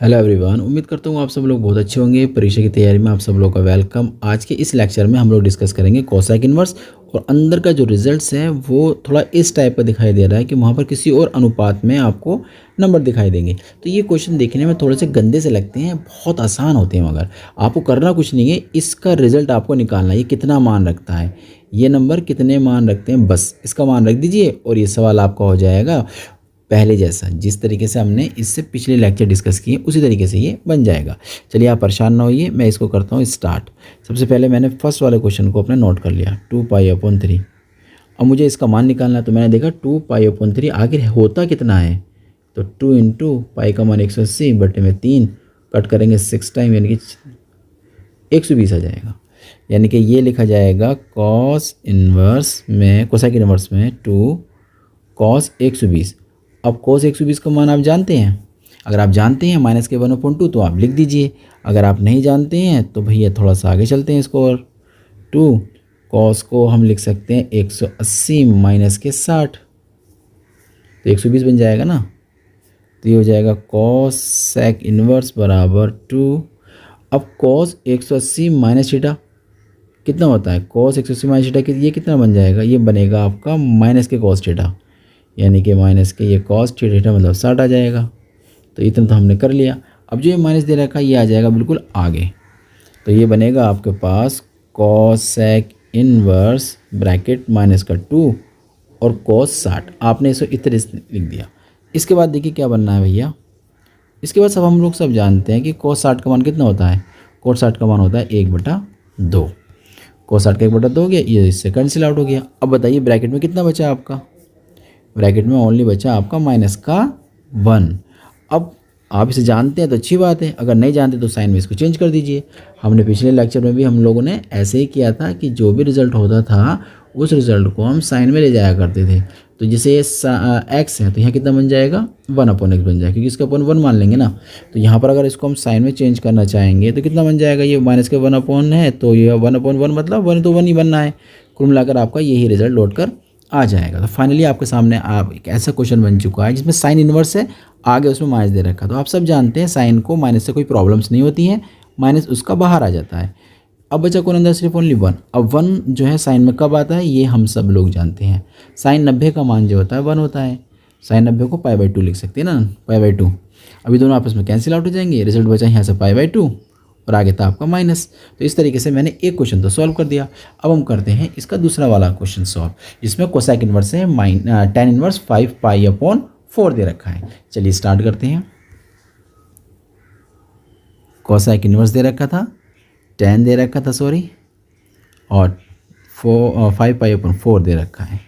Hello everyone, उम्मीद करता हूँ आप सब लोग बहुत अच्छे होंगे। परीक्षा की तैयारी में आप सब लोगों का वेलकम। आज के इस लेक्चर में हम लोग डिस्कस करेंगे कोसाइक इन्वर्स और अंदर का जो रिजल्ट्स है वो थोड़ा इस टाइप का दिखाई दे रहा है कि वहाँ पर किसी और अनुपात में आपको नंबर दिखाई देंगे। तो ये क्वेश्चन देखने में थोड़े से गंदे से लगते हैं, बहुत आसान होते हैं, मगर आपको करना कुछ नहीं है, इसका रिजल्ट आपको निकालना है। ये कितना मान रखता है, ये नंबर कितने मान रखते हैं, बस इसका मान रख दीजिए और ये सवाल आपका हो जाएगा पहले जैसा। जिस तरीके से हमने इससे पिछले लेक्चर डिस्कस किए उसी तरीके से ये बन जाएगा। चलिए आप परेशान ना होइए, मैं इसको करता हूँ स्टार्ट। सबसे पहले मैंने फर्स्ट वाले क्वेश्चन को अपने नोट कर लिया, 2π/3। अब मुझे इसका मान निकालना है, तो मैंने देखा 2π/3 आखिर होता कितना है, तो 2 इंटू पाई का मान 180/3 कट करेंगे 6 टाइम, यानी कि 120 आ जाएगा। यानी कि ये लिखा जाएगा कॉस इन्वर्स में, कोसाइक इन्वर्स में 2 कॉस 120। अब cos 120 का मान आप जानते हैं, अगर आप जानते हैं माइनस के 1/2 तो आप लिख दीजिए। अगर आप नहीं जानते हैं तो भैया थोड़ा सा आगे चलते हैं इसको, और 2 cos को हम लिख सकते हैं 180 माइनस के 60, तो 120 बन जाएगा ना। तो ये हो जाएगा कोसेक इन्वर्स बराबर 2। अब cos 180 माइनस थीटा कितना होता है, cos 180 माइनस थीटा ये कितना बन जाएगा, ये बनेगा आपका माइनस के cos थीटा, यानी कि माइनस के ये cos थीटा मतलब 60 आ जाएगा। तो इतना तो हमने कर लिया। अब जो ये माइनस दे रखा है ये आ जाएगा बिल्कुल आगे, तो ये बनेगा आपके पास कोसेक इन्वर्स ब्रैकेट माइनस का 2 और cos 60। आपने इसको इस तरह से लिख दिया। इसके बाद देखिए क्या बनना है भैया, इसके बाद सब हम लोग सब जानते हैं कि cos 60 का मान कितना होता है, cos 60 का मान होता है 1/2। cos 60 का 1/2 हो गया, ये इससे कैंसिल आउट हो गया। अब बताइए ब्रैकेट में कितना बचा आपका, ब्रैकेट में ओनली बचा आपका माइनस का 1। अब आप इसे जानते हैं तो अच्छी बात है, अगर नहीं जानते तो साइन में इसको चेंज कर दीजिए। हमने पिछले लेक्चर में भी हम लोगों ने ऐसे ही किया था कि जो भी रिज़ल्ट होता था उस रिज़ल्ट को हम साइन में ले जाया करते थे। तो जैसे ये एक्स है तो यहाँ कितना बन जाएगा, 1/x बन जाएगा, क्योंकि इसका अपन 1 मान लेंगे ना। तो यहाँ पर अगर इसको हम साइन में चेंज करना चाहेंगे तो कितना बन जाएगा, ये माइनस के 1 है तो ये 1/1 मतलब 1 तो 1 ही बनना है। कुल मिलाकर आपका यही रिजल्ट लौट कर आ जाएगा। तो फाइनली आपके सामने आप एक ऐसा क्वेश्चन बन चुका है जिसमें साइन इन्वर्स है, आगे उसमें माइनस दे रखा है। तो आप सब जानते हैं साइन को माइनस से कोई प्रॉब्लम्स नहीं होती हैं, माइनस उसका बाहर आ जाता है। अब बचा कौन अंदर, सिर्फ ओनली 1। अब 1 जो है साइन में कब आता है ये हम सब लोग जानते हैं। साइन 90 का मान जो होता है 1 होता है। साइन 90 को π/2 लिख सकते हैं ना, π/2। अभी दोनों आपस में कैंसिल आउट हो जाएंगे, रिजल्ट बचा यहाँ से π/2 और आगे था आपका माइनस। तो इस तरीके से मैंने एक क्वेश्चन तो सॉल्व कर दिया। अब हम करते हैं इसका दूसरा वाला क्वेश्चन सॉल्व, जिसमें कोसाइक इन्वर्स है tan इन्वर्स 5π/4 दे रखा है। चलिए स्टार्ट करते हैं। कोसाइक इन्वर्स दे रखा था, tan दे रखा था सॉरी, और 5π/4 दे रखा है।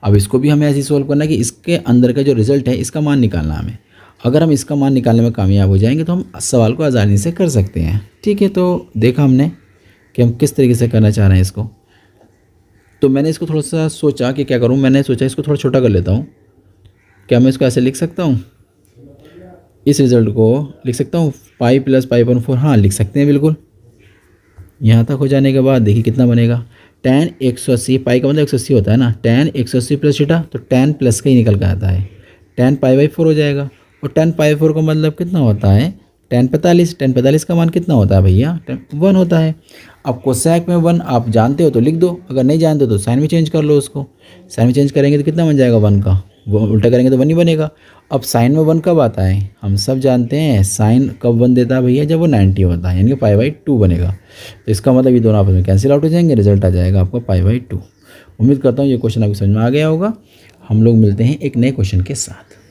अब इसको भी हमें ऐसे सोल्व करना है कि इसके अंदर का जो रिजल्ट है इसका मान निकालना हमें। अगर हम इसका मान निकालने में कामयाब हो जाएंगे तो हम सवाल को आसानी से कर सकते हैं। ठीक है, तो देखा हमने कि हम किस तरीके से करना चाह रहे हैं इसको। तो मैंने इसको थोड़ा सा सोचा कि क्या करूं, मैंने सोचा इसको थोड़ा छोटा कर लेता हूं। क्या मैं इसको ऐसे लिख सकता हूं, इस रिज़ल्ट को लिख सकता हूं पाई + π/4। हाँ लिख सकते हैं बिल्कुल। यहाँ तक हो जाने के बाद देखिए कितना बनेगा, tan 180, पाई का मतलब 180 होता है ना, tan 180 प्लस थीटा, तो tan प्लस का ही निकल के आता है, tan π/4 हो जाएगा। और tan π/4 का मतलब कितना होता है, tan 45 का मान कितना होता है भैया, 1 होता है। अब कोसेक में 1 आप जानते हो तो लिख दो, अगर नहीं जानते तो साइन में चेंज कर लो उसको। साइन में चेंज करेंगे तो कितना बन जाएगा 1 का, वो उल्टा करेंगे तो 1 ही बनेगा। अब साइन में 1 कब आता है, हम सब जानते हैं साइन कब 1 देता है भैया, जब वो 90 होता है, यानी कि π/2 बनेगा। तो इसका मतलब ये दोनों आपस में कैंसिल आउट हो जाएंगे, रिजल्ट आ जाएगा आपका π/2। उम्मीद करता हूँ ये क्वेश्चन आपको समझ में आ गया होगा। हम लोग मिलते हैं एक नए क्वेश्चन के साथ।